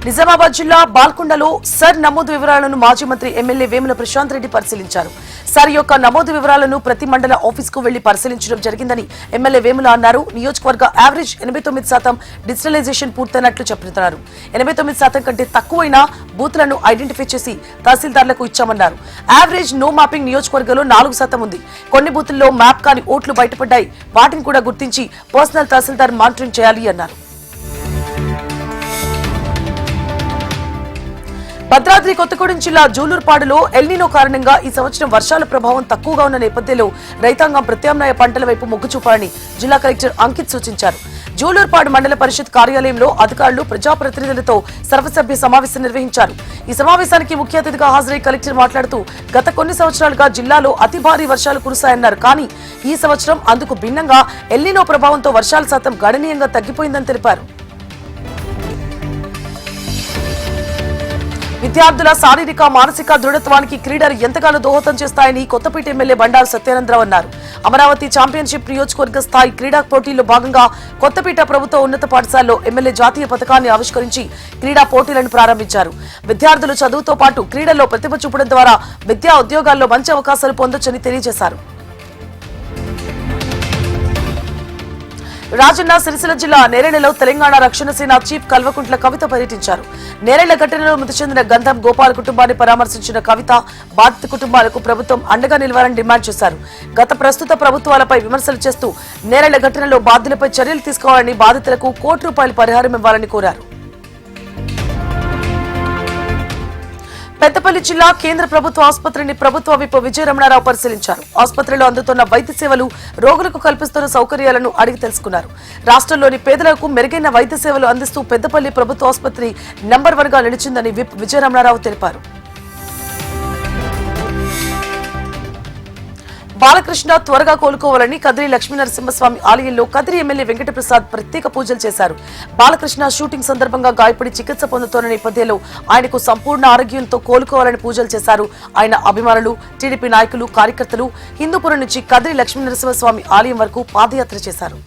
నిజామాబాద్ జిల్లా బాల్కొండలో సర్ నమోదు వివరాలను మాజీ మంత్రి ఎమ్మెల్యే వేముల ప్రశాంత్ రెడ్డి పరిశీలించారు. సర్ యొక్క నమోదు వివరాలను ప్రతి మండల ఆఫీసుకు వెళ్లి పరిశీలించడం జరిగిందని ఎమ్మెల్యే వేముల అన్నారు. నియోజకవర్గ యావరేజ్ 89% డిజిటలైజేషన్ పూర్తయినట్లు చెబుతున్నారు. 89% కంటే తక్కువైన బూత్లను ఐడెంటిఫై చేసి తహసీల్దార్లకు ఇచ్చామన్నారు. యావరేజ్ నో మ్యాపింగ్ నియోజకవర్గంలో 4% ఉంది. కొన్ని బూతుల్లో మ్యాప్ కాని ఓట్లు బయటపడ్డాయి. వాటిని కూడా గుర్తించి పర్సనల్ తహసీల్దార్ మానిటరింగ్ చేయాలి అన్నారు. భద్రాద్రి కొత్తగూడెం జిల్లా జూలూరుపాడులో ఎల్నినో కారణంగా ఈ సంవత్సరం వర్షాల ప్రభావం తక్కువగా ఉన్న నేపథ్యంలో రైతాంగం ప్రత్యామ్నాయ పంటల వైపు మొగ్గు చూపాలని జిల్లా కలెక్టర్ అంకిత్ సూచించారు. జూలూరుపాడు మండల పరిషత్ కార్యాలయంలో అధికారులు ప్రజాప్రతినిధులతో సర్వసభ్య సమావేశం నిర్వహించారు. ఈ సమావేశానికి ముఖ్య అతిథిగా హాజరై కలెక్టర్ మాట్లాడుతూ గత కొన్ని సంవత్సరాలుగా జిల్లాలో అతి భారీ వర్షాలు కురుస్తాయన్నారు. కానీ ఈ సంవత్సరం అందుకు భిన్నంగా ఎల్నినో ప్రభావంతో వర్షాల శాతం గణనీయంగా తగ్గిపోయిందని తెలిపారు. విద్యార్థుల శారీరక మానసిక దృఢత్వానికి క్రీడలు ఎంతగానో దోహదం చేస్తాయని కొత్తపేట ఎమ్మెల్యే బండారు సత్యానందరావు అన్నారు. అమరావతి ఛాంపియన్షిప్ నియోజకవర్గ స్థాయి క్రీడా పోటీల్లో భాగంగా కొత్తపేట ప్రభుత్వ ఉన్నత పాఠశాలలో ఎమ్మెల్యే జాతీయ పథకాన్ని ఆవిష్కరించి క్రీడా పోటీలను ప్రారంభించారు. విద్యార్థులు చదువుతో పాటు క్రీడల్లో ప్రతిభ చూపడం ద్వారా విద్యా ఉద్యోగాల్లో మంచి అవకాశాలు పొందొచ్చని తెలియజేశారు. రాజన్న సిరిసిల్ల జిల్లా నేరేళ్లలో తెలంగాణ రక్షణ సేన చీఫ్ కల్వకుంట్ల కవిత పర్యటించారు. నేరేళ్ల ఘటనలో మృతి చెందిన గంధం గోపాల్ కుటుంబాన్ని పరామర్శించిన కవిత బాధిత కుటుంబాలకు ప్రభుత్వం అండగా నిలవాలని డిమాండ్ చేశారు. ప్రస్తుత ప్రభుత్వాలపై విమర్శలు చేస్తూ నేరేళ్ల ఘటనలో బాధ్యులపై చర్యలు తీసుకోవాలని, బాధితులకు ₹1 పరిహారం ఇవ్వాలని కోరారు. పెద్దపల్లి జిల్లా కేంద్ర ప్రభుత్వ ఆసుపత్రిని ప్రభుత్వ విప్ విజయ రమణారావు పరిశీలించారు. ఆసుపత్రిలో అందుతున్న వైద్య సేవలు, రోగులకు కల్పిస్తున్న సౌకర్యాలను అడిగి తెలుసుకున్నారు. రాష్ట్రంలోని పేదలకు మెరుగైన వైద్య సేవలు అందిస్తూ పెద్దపల్లి ప్రభుత్వ ఆసుపత్రి నంబర్ 1గా నిలిచిందని విప్ విజయ రమణారావు తెలిపారు. బాలకృష్ణ త్వరగా కోలుకోవాలని కదిరి లక్ష్మీనరసింహస్వామి ఆలయంలో కదిరి ఎమ్మెల్యే వెంకటప్రసాద్ ప్రత్యేక పూజలు చేశారు. బాలకృష్ణ షూటింగ్ సందర్భంగా గాయపడి చికిత్స పొందుతున్న నేపథ్యంలో ఆయనకు సంపూర్ణ ఆరోగ్యంతో కోలుకోవాలని పూజలు చేశారు. ఆయన అభిమానులు, టీడీపీ నాయకులు, కార్యకర్తలు హిందూపురం నుంచి కదిరి లక్ష్మీనరసింహస్వామి ఆలయం వరకు పాదయాత్ర చేశారు.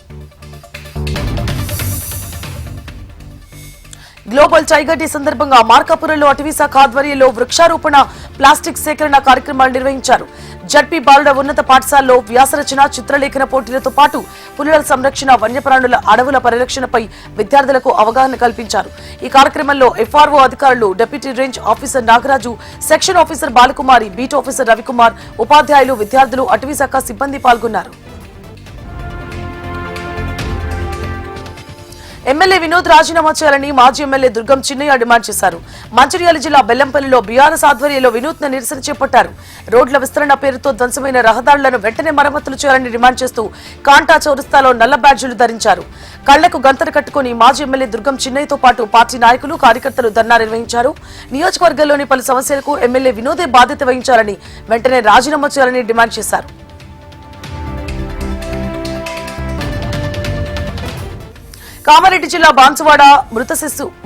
గ్లోబల్ టైగర్ డే సందర్భంగా మార్కాపురంలో అటవీ శాఖ ఆధ్వర్యంలో వృక్షారోపణ, ప్లాస్టిక్ సేకరణ కార్యక్రమాలు నిర్వహించారు. జడ్పీ బాలుడ ఉన్నత పాఠశాలలో వ్యాసరచన, చిత్రలేఖన పోటీలతో పాటు పులుల సంరక్షణ, వన్యప్రాణుల అడవుల పరిరక్షణపై విద్యార్థులకు అవగాహన కల్పించారు. ఈ కార్యక్రమంలో ఎఫ్ఆర్ఓ అధికారులు, deputy range officer Nagaraju, section officer Balakumari, beat officer Ravikumar, ఉపాధ్యాయులు, విద్యార్థులు, అటవీ శాఖ సిబ్బంది పాల్గొన్నారు. ఎమ్మెల్యే వినోద్ రాజీనామా చేయాలని మాజీ ఎమ్మెల్యే దుర్గం చిన్నయ్య డిమాండ్ చేశారు. మంచిర్యాల జిల్లా బెల్లంపల్లిలో బీఆర్ఎస్ ఆధ్వర్యంలో వినూత్న నిరసన చేపట్టారు. రోడ్ల విస్తరణ పేరుతో ధ్వంసమైన రహదారులను వెంటనే మరమ్మతులు చేయాలని డిమాండ్ చేస్తూ కాంటా చౌరస్తాలో నల్ల బ్యాడ్జీలు ధరించారు. కళ్లకు గంతలు కట్టుకుని మాజీ ఎమ్మెల్యే దుర్గం చిన్నయ్యతో పాటు పార్టీ నాయకులు, కార్యకర్తలు ధర్నా నిర్వహించారు. నియోజకవర్గంలోని పలు సమస్యలకు ఎమ్మెల్యే వినోదే బాధ్యత వహించాలని, వెంటనే రాజీనామా చేయాలని డిమాండ్ చేశారు. కామారెడ్డి జిల్లా బాన్సువాడ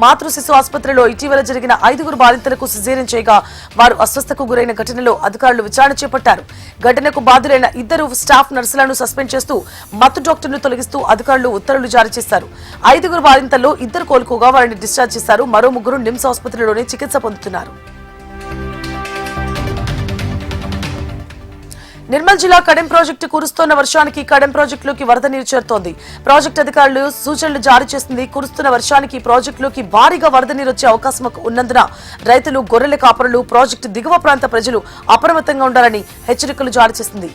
మాతృ శిశు ఆసుపత్రిలో ఇటీవల జరిగిన 5 బాధితులకు సిజేరియన్ చేయగా వారు అస్వస్థకు గురైన ఘటనలో అధికారులు విచారణ చేపట్టారు. ఘటనకు బాధ్యులైన 2 స్టాఫ్ నర్సులను సస్పెండ్ చేస్తూ మత్తు డాక్టర్ను తొలగిస్తూ అధికారులు ఉత్తర్వులు జారీ చేశారు. 5 బాధితుల్లో 2 కోలుకోగా వారిని డిశ్చార్జ్ చేశారు. మరో 3 నిమ్స్ ఆసుపత్రిలోనే చికిత్స పొందుతున్నారు. నిర్మల్ జిల్లా కడెం ప్రాజెక్టు కురుస్తున్న వర్షానికి కడెం ప్రాజెక్టులోకి వరద నీరు చేరుతోంది. ప్రాజెక్టు అధికారులు సూచనలు జారీ చేసింది. కురుస్తున్న వర్షానికి ప్రాజెక్టులోకి భారీగా వరద నీరు వచ్చే అవకాశం ఉన్నందున రైతులు, గొర్రెల కాపరులు, ప్రాజెక్టు దిగువ ప్రాంత ప్రజలు అప్రమత్తంగా ఉండాలని హెచ్చరికలు జారీ చేసింది.